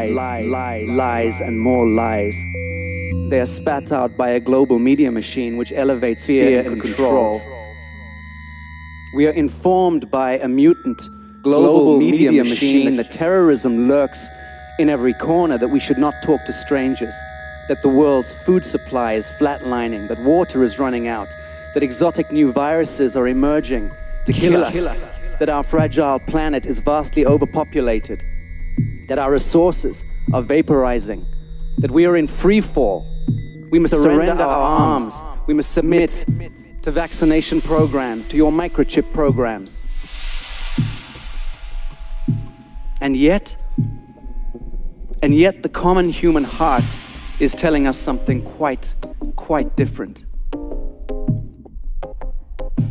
lies, and more lies. They are spat out by a global media machine which elevates fear and control. We are informed by a mutant global media machine that terrorism lurks in every corner, that we should not talk to strangers, that the world's food supply is flatlining, that water is running out, that exotic new viruses are emerging to kill us, that our fragile planet is vastly overpopulated, that our resources are vaporizing, that we are in free fall. We must surrender our arms. We must submit to vaccination programs, to your microchip programs. And yet the common human heart is telling us something quite different.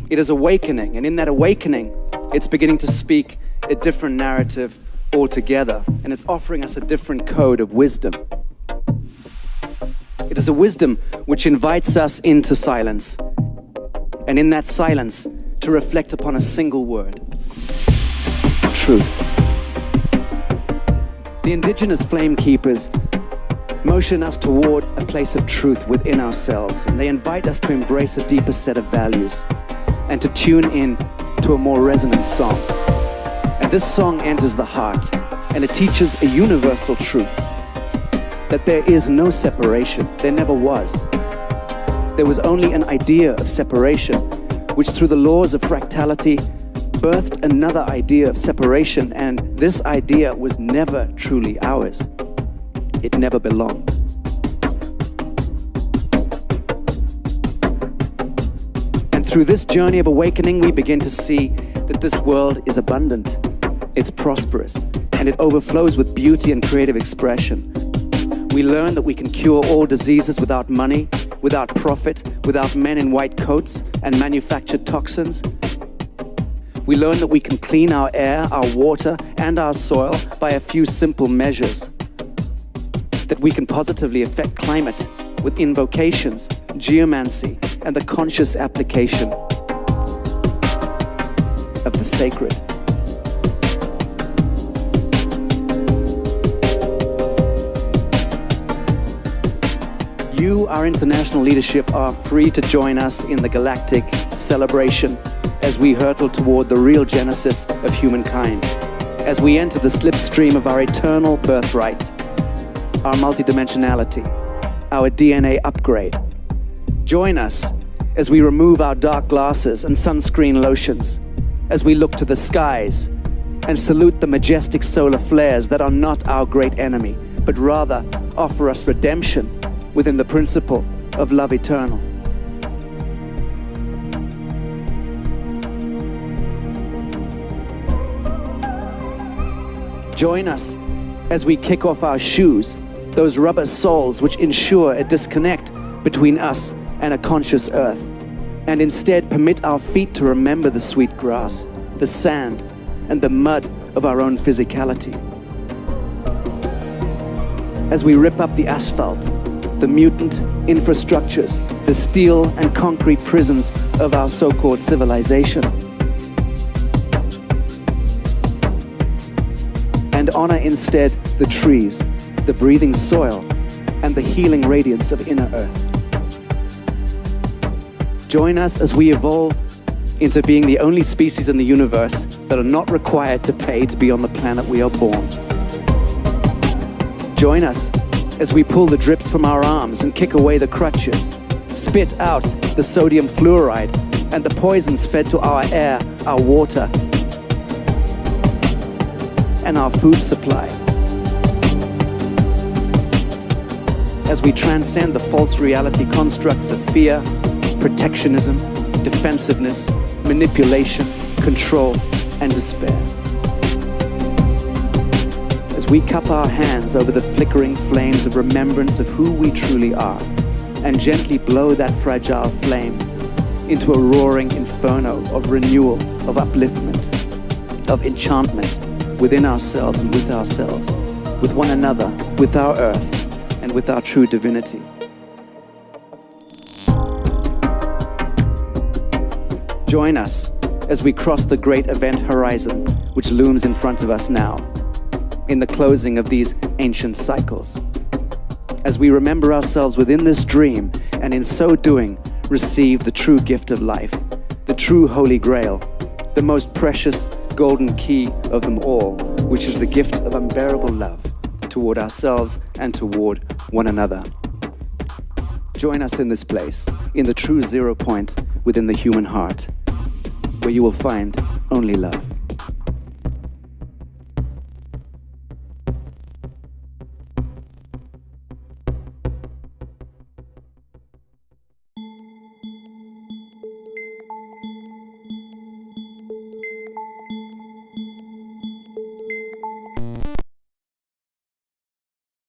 It is awakening, and in that awakening, it's beginning to speak a different narrative altogether, and it's offering us a different code of wisdom. It is a wisdom which invites us into silence, and in that silence, to reflect upon a single word: truth. The indigenous flame keepers motion us toward a place of truth within ourselves, and they invite us to embrace a deeper set of values and to tune in to a more resonant song. And this song enters the heart, and it teaches a universal truth: that there is no separation. There never was. There was only an idea of separation, which through the laws of fractality birthed another idea of separation, and this idea was never truly ours. It never belonged. And through this journey of awakening, we begin to see that this world is abundant, it's prosperous, and it overflows with beauty and creative expression. We learn that we can cure all diseases without money, without profit, without men in white coats and manufactured toxins. We learn that we can clean our air, our water, and our soil by a few simple measures. That we can positively affect climate with invocations, geomancy, and the conscious application of the sacred. You, our international leadership, are free to join us in the galactic celebration as we hurtle toward the real genesis of humankind, as we enter the slipstream of our eternal birthright, our multidimensionality, our DNA upgrade. Join us as we remove our dark glasses and sunscreen lotions, as we look to the skies and salute the majestic solar flares that are not our great enemy, but rather offer us redemption within the principle of love eternal. Join us as we kick off our shoes, those rubber soles which ensure a disconnect between us and a conscious earth, and instead permit our feet to remember the sweet grass, the sand, and the mud of our own physicality. As we rip up the asphalt, the mutant infrastructures, the steel and concrete prisons of our so-called civilization, and honor instead the trees, the breathing soil, and the healing radiance of inner earth. Join us as we evolve into being the only species in the universe that are not required to pay to be on the planet we are born. Join us as we pull the drips from our arms and kick away the crutches, spit out the sodium fluoride and the poisons fed to our air, our water, and our food supply. As we transcend the false reality constructs of fear, protectionism, defensiveness, manipulation, control, and despair. As we cup our hands over the flickering flames of remembrance of who we truly are, and gently blow that fragile flame into a roaring inferno of renewal, of upliftment, of enchantment within ourselves and with ourselves, with one another, with our earth, and with our true divinity. Join us as we cross the great event horizon which looms in front of us now. in the closing of these ancient cycles. As we remember ourselves within this dream, and in so doing, receive the true gift of life, the true Holy Grail, the most precious golden key of them all, which is the gift of unbearable love toward ourselves and toward one another. Join us in this place, in the true 0 point within the human heart, where you will find only love.